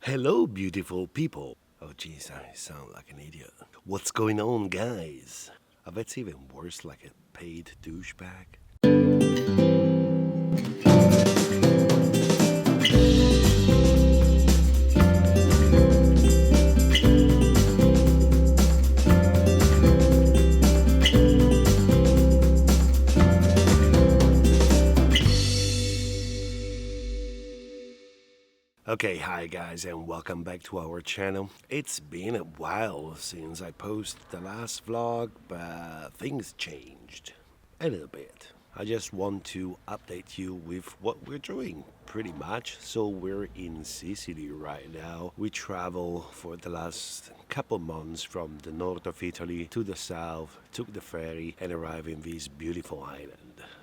Hello, beautiful people. Oh, jeez, I sound like an idiot. What's going on, guys? I bet it's even worse, like a paid douchebag. Okay, hi guys, and welcome back to our channel. It's been a while since I posted the last vlog, but things changed a little bit. I just want to update you with what we're doing, pretty much. So we're in Sicily right now. We travel for the last couple months from the north of Italy to the south, took the ferry, and arrived in this beautiful island.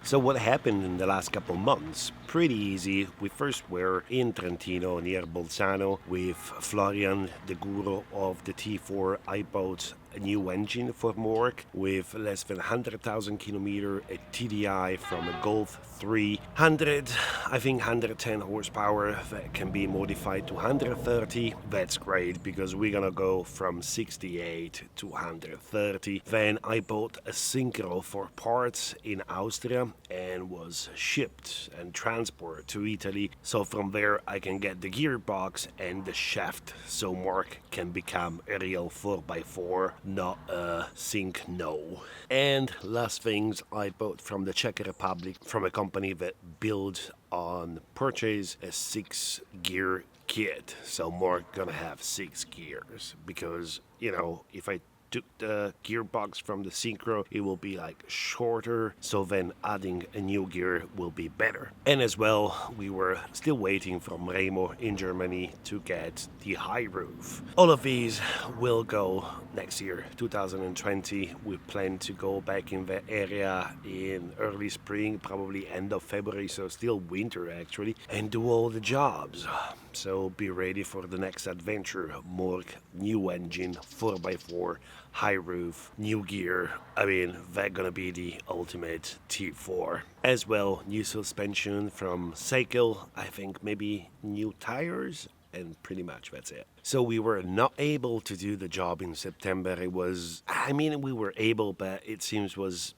So what happened in the last couple months? Pretty easy. We first were in Trentino near Bolzano with Florian, the guru of the T4. I bought a new engine for work with less than 100,000 kilometer, a TDI from a Golf 300, I think 110 horsepower that can be modified to 130. That's great because we're gonna go from 68 to 130. Then I bought a synchro for parts in Austria and was shipped and transported to Italy. So from there I can get the gearbox and the shaft so Mark can become a real 4x4, not a sync no. And last things I bought from the Czech Republic from a company that builds on purchase a 6 gear kit. So Mark gonna have 6 gears because if I took the gearbox from the synchro, it will be like shorter, so then adding a new gear will be better. And as well, we were still waiting from Remo in Germany to get the high roof. All of these will go next year, 2020. We plan to go back in the area in early spring, probably end of February, so still winter actually, and do all the jobs. So be ready for the next adventure. More new engine, 4x4, high roof, new gear. I mean, that's gonna be the ultimate T4. As well, new suspension from Sicily, I think maybe new tires, and pretty much that's it. So we were not able to do the job in September. We were able, but it seems was,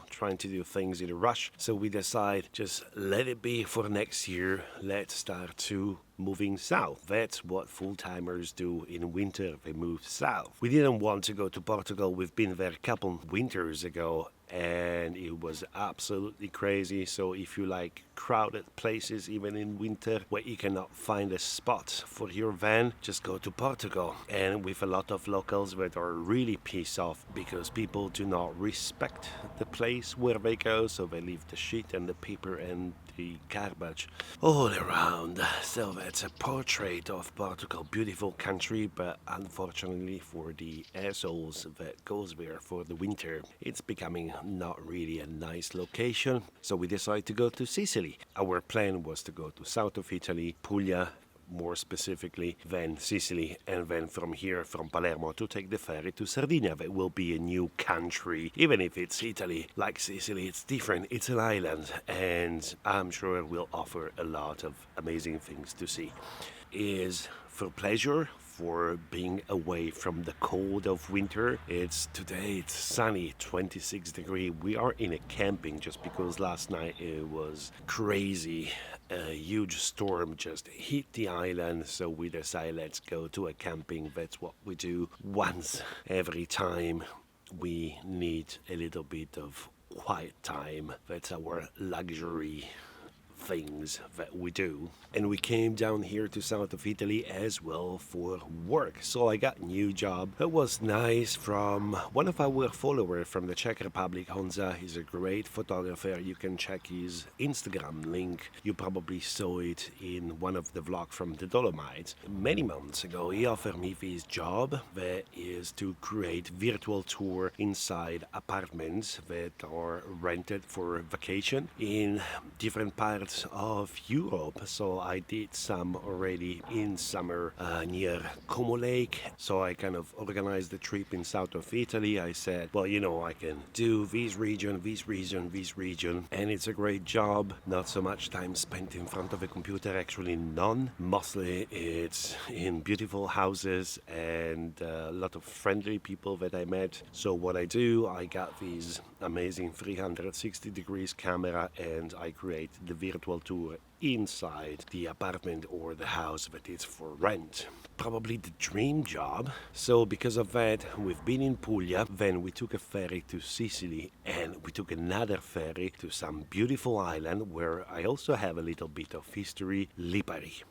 trying to do things in a rush. So we decide just let it be for next year. Let's start to moving south. That's what full-timers do in winter. They move south. We didn't want to go to Portugal. We've been there a couple winters ago and it was absolutely crazy. So if you like crowded places even in winter where you cannot find a spot for your van, just go to Portugal. And with a lot of locals that are really pissed off because people do not respect the place where they go, so they leave the shit and the paper and the garbage all around. So that's a portrait of Portugal. Beautiful country, but unfortunately for the assholes that goes there for the winter, it's becoming not really a nice location. So we decided to go to Sicily. Our plan was to go to south of Italy, Puglia, more specifically, then Sicily, and then from here, from Palermo, to take the ferry to Sardinia. That will be a new country. Even if it's Italy, like Sicily, it's different. It's an island, and I'm sure it will offer a lot of amazing things to see. Is for pleasure, for being away from the cold of winter. Today it's sunny, 26 degree. We are in a camping just because last night it was crazy. A huge storm just hit the island, so we decided let's go to a camping. That's what we do once every time we need a little bit of quiet time. That's our luxury things that we do. And we came down here to south of Italy as well for work. So I got a new job. It was nice from one of our followers from the Czech Republic, Honza. He's a great photographer. You can check his Instagram link. You probably saw it in one of the vlogs from the Dolomites. Many months ago, he offered me this job that is to create virtual tour inside apartments that are rented for vacation in different parts bit of Europe. So I did some already in summer near Como Lake. So I kind of organized the trip in south of Italy. I said, well, I can do this region, this region, this region, and it's a great job. Not so much time spent in front of a computer, actually none. Mostly it's in beautiful houses and a lot of friendly people that I met. So what I do, I got this amazing 360 degrees camera and I create the virtual tour inside the apartment or the house that is for rent. Probably the dream job. So because of that, we've been in Puglia, then we took a ferry to Sicily, and we took another ferry to some beautiful island where I also have a little bit of history, Lipari.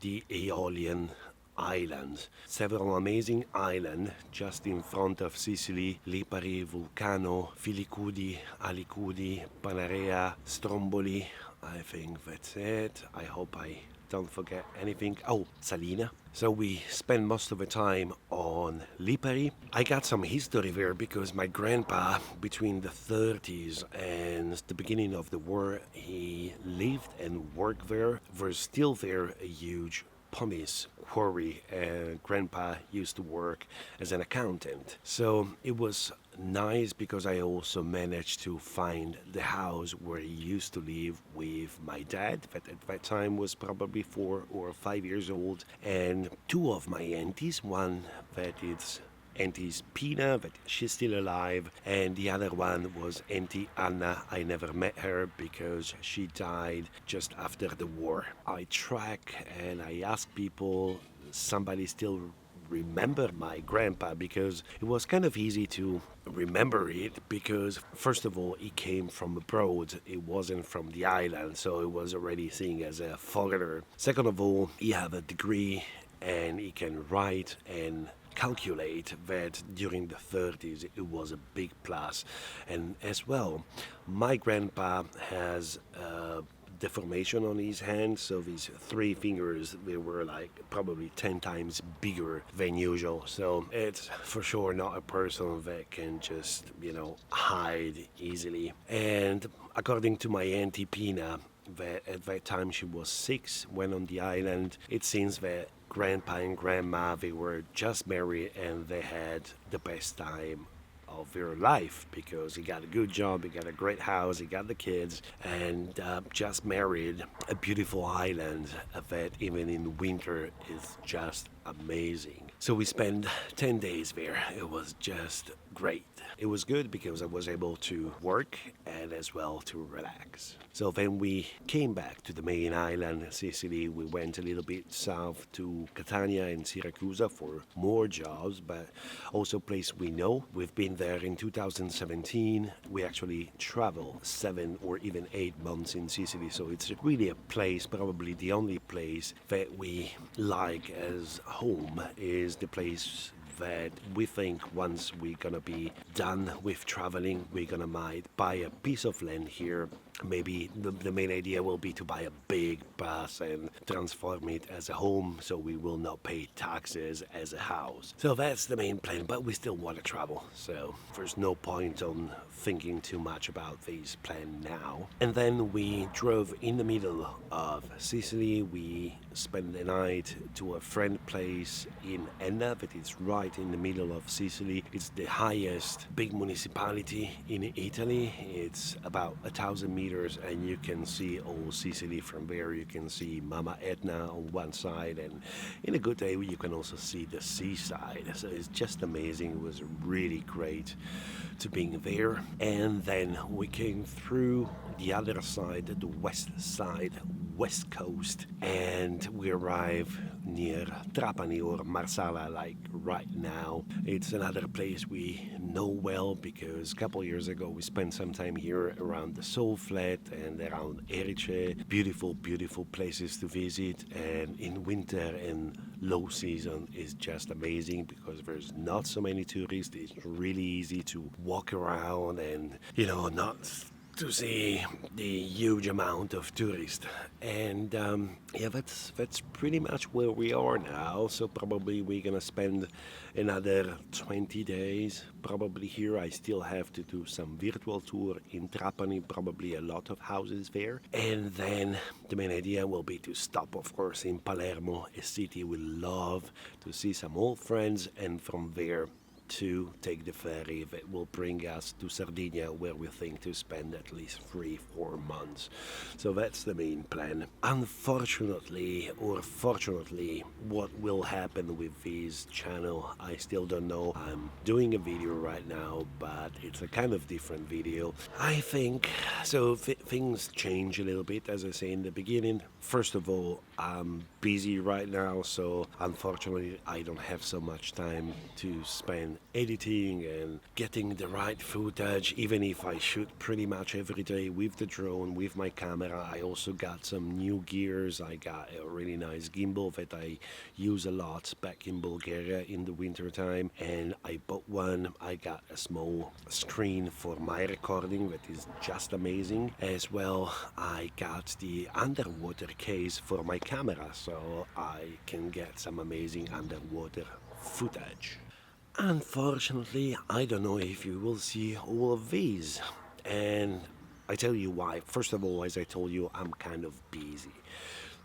The Aeolian Islands. Several amazing islands just in front of Sicily: Lipari, Vulcano, Filicudi, Alicudi, Panarea, Stromboli. I think that's it. I hope I don't forget anything. Oh, Salina. So we spend most of the time on Lipari. I got some history there because my grandpa, between the 30s and the beginning of the war, he lived and worked there. There's still there a huge pumice quarry, and grandpa used to work as an accountant. So it was nice because I also managed to find the house where he used to live with my dad, that at that time was probably 4 or 5 years old, and two of my aunties, one that is Auntie's Pina, that she's still alive, and the other one was Auntie Anna. I never met her because she died just after the war. I track and I ask people, somebody still remember my grandpa, because it was kind of easy to remember it because first of all he came from abroad, it wasn't from the island, so it was already seen as a foreigner. Second of all, he had a degree and he can write and calculate that during the 30s it was a big plus. And as well, my grandpa has deformation on his hand, so these three fingers, they were like probably 10 times bigger than usual. So it's for sure not a person that can just hide easily. And according to my auntie Pina, that at that time she was 6 when on the island, it seems that grandpa and grandma, they were just married and they had the best time of their life because he got a good job, he got a great house, he got the kids, and just married a beautiful island that even in winter is just amazing. So we spent 10 days there. It was just great. It was good because I was able to work and as well to relax. So then we came back to the main island, Sicily. We went a little bit south to Catania and Syracuse for more jobs, but also place we know. We've been there in 2017. We actually travel 7 or even 8 months in Sicily, so it's really a place, probably the only place that we like as home is the place that we think once we're gonna be done with traveling, we're gonna might buy a piece of land here. Maybe the main idea will be to buy a big bus and transform it as a home so we will not pay taxes as a house. So that's the main plan, but we still want to travel. So there's no point on thinking too much about this plan now. And then we drove in the middle of Sicily. We spent the night to a friend place in Enna that is right in the middle of Sicily. It's the highest big municipality in Italy. It's about 1,000 meters and you can see all Sicily from there. You can see Mama Etna on one side, and in a good day you can also see the seaside. So it's just amazing. It was really great to being there. And then we came through the other side, the west side, west coast, and we arrived near Trapani or Marsala, like right now. It's another place we know well because a couple years ago we spent some time here around the Soul Flat and around Erice. Beautiful, beautiful places to visit, and in winter and low season is just amazing because there's not so many tourists. It's really easy to walk around and, not to see the huge amount of tourists. And that's pretty much where we are now. So probably we're gonna spend another 20 days probably here. I still have to do some virtual tour in Trapani, probably a lot of houses there. And then the main idea will be to stop, of course, in Palermo, a city we love, to see some old friends, and from there to take the ferry that will bring us to Sardinia, where we think to spend at least 3-4 months. So that's the main plan. Unfortunately, or fortunately, what will happen with this channel, I still don't know. I'm doing a video right now, but it's a kind of different video. I think, so things change a little bit, as I say in the beginning. First of all, I'm busy right now, so unfortunately I don't have so much time to spend editing and getting the right footage, even if I shoot pretty much every day with the drone, with my camera. I also got some new gears. I got a really nice gimbal that I use a lot back in Bulgaria in the winter time, and I bought one. I got a small screen for my recording that is just amazing. As well, I got the underwater case for my camera, so I can get some amazing underwater footage. Unfortunately, I don't know if you will see all of these, and I tell you why. First of all, as I told you, I'm kind of busy,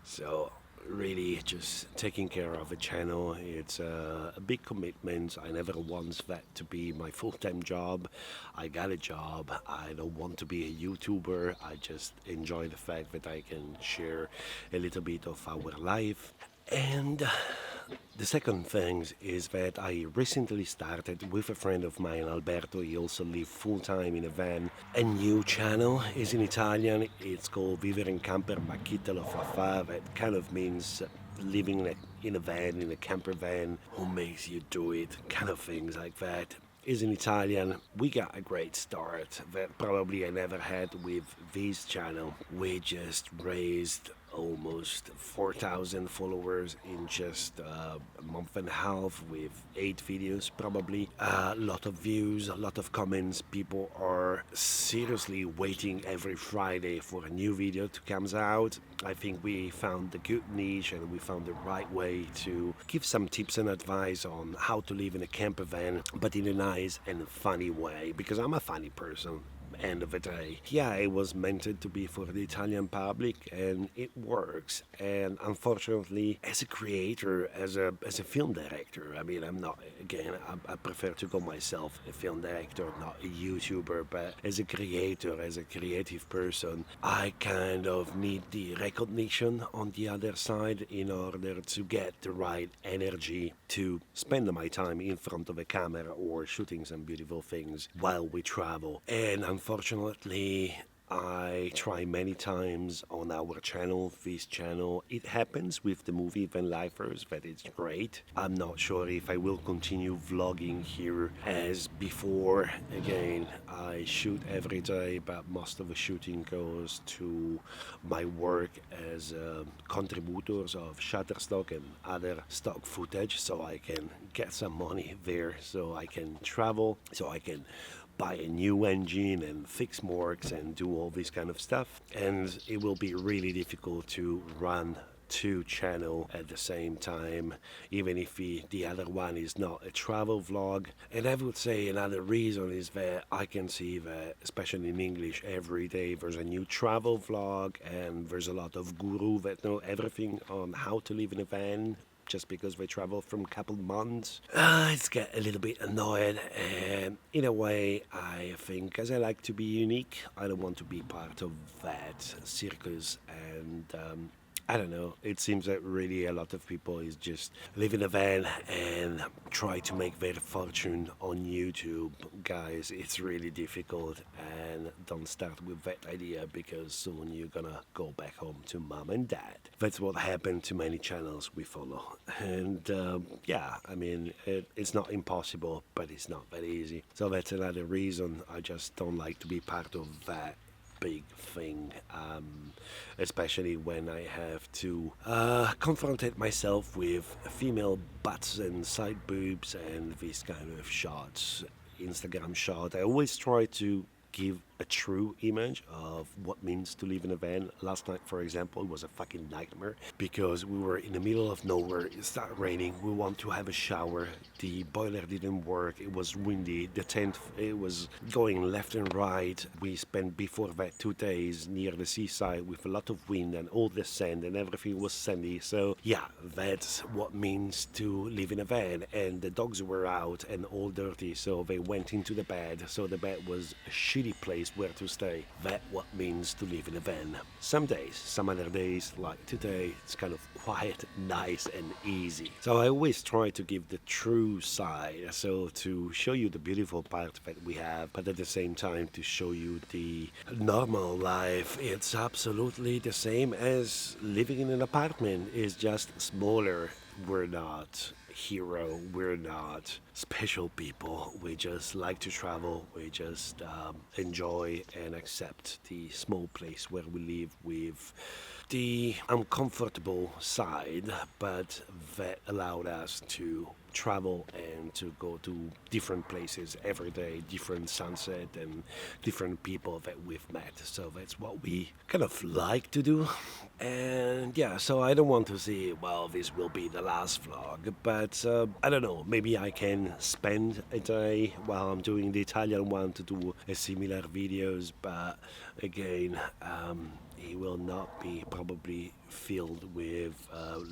so really just taking care of a channel, it's a big commitment. I never want that to be my full-time job. I got a job. I don't want to be a YouTuber. I just enjoy the fact that I can share a little bit of our life. And the second thing is that I recently started with a friend of mine, Alberto. He also lives full-time in a van. A new channel is in Italian. It's called Vivere in Camper ma chi te lo fa fa. That kind of means living in a van, in a camper van. Who makes you do it? Kind of things like that. Is in Italian. We got a great start that probably I never had with this channel. We just raised almost 4,000 followers in just a month and a half with 8 videos probably. A lot of views, a lot of comments. People are seriously waiting every Friday for a new video to come out. I think we found the good niche and we found the right way to give some tips and advice on how to live in a camper van, but in a nice and funny way, because I'm a funny person. end of the day. Yeah, it was meant to be for the Italian public, and it works. And unfortunately, as a creator, as a film director, I mean, I'm not, again, I prefer to call myself a film director, not a YouTuber, but as a creator, as a creative person, I kind of need the recognition on the other side in order to get the right energy to spend my time in front of a camera or shooting some beautiful things while we travel. And unfortunately, I try many times on our channel, this channel. It happens with the movie Vanlifers that it's great. I'm not sure if I will continue vlogging here as before. Again, I shoot every day, but most of the shooting goes to my work as contributors of Shutterstock and other stock footage, so I can get some money there, so I can travel, so I can buy a new engine and fix morgues and do all this kind of stuff. And it will be really difficult to run two channels at the same time, even if the other one is not a travel vlog. And I would say another reason is that I can see that, especially in English, every day there's a new travel vlog, and there's a lot of guru that know everything on how to live in a van just because they travel from a couple months. It's get a little bit annoying, and in a way, I think, as I like to be unique, I don't want to be part of that circus. And I don't know, it seems that really a lot of people is just live in a van and try to make their fortune on YouTube. Guys, it's really difficult, and don't start with that idea, because soon you're gonna go back home to mom and dad. That's what happened to many channels we follow. And yeah, I mean, it's not impossible, but it's not that easy. So that's another reason I just don't like to be part of that big thing, especially when I have to confront myself with female butts and side boobs and these kind of shots, Instagram shot. I always try to give a true image of what means to live in a van. Last night, for example, it was a fucking nightmare because we were in the middle of nowhere. It started raining. We want to have a shower. The boiler didn't work. It was windy. The tent, it was going left and right. We spent before that 2 days near the seaside with a lot of wind and all the sand, and everything was sandy. So yeah, that's what means to live in a van. And the dogs were out and all dirty, so they went into the bed. So the bed was a shitty place where to stay. That's what means to live in a van. Some days, some other days, like today, it's kind of quiet, nice and easy. So I always try to give the true side, so to show you the beautiful part that we have, but at the same time to show you the normal life. It's absolutely the same as living in an apartment. It's just smaller. We're not hero, we're not special people. We just like to travel. We just enjoy and accept the small place where we live, with the uncomfortable side, but that allowed us to travel and to go to different places every day, different sunset and different people that we've met. So that's what we kind of like to do. And yeah, so I don't want to say, well, this will be the last vlog, but I don't know, maybe I can spend a day while I'm doing the Italian one to do a similar videos, but again, it will not be probably filled with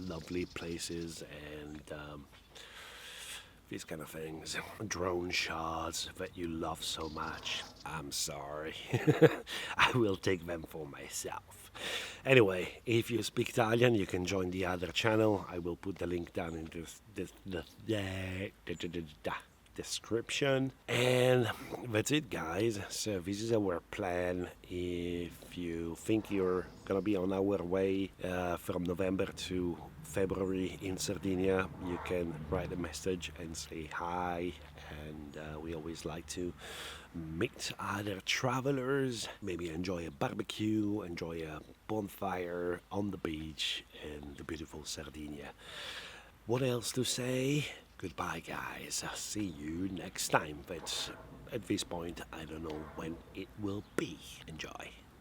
lovely places and these kind of things. Drone shots that you love so much. I'm sorry. I will take them for myself. Anyway, if you speak Italian, you can join the other channel. I will put the link down in the description. And that's it, guys. So this is our plan. If you think you're gonna be on our way from November to February in Sardinia, you can write a message and say hi. And we always like to meet other travelers, maybe enjoy a barbecue, enjoy a bonfire on the beach in the beautiful Sardinia. What else to say? Goodbye, guys. I'll see you next time. But at this point, I don't know when it will be. Enjoy.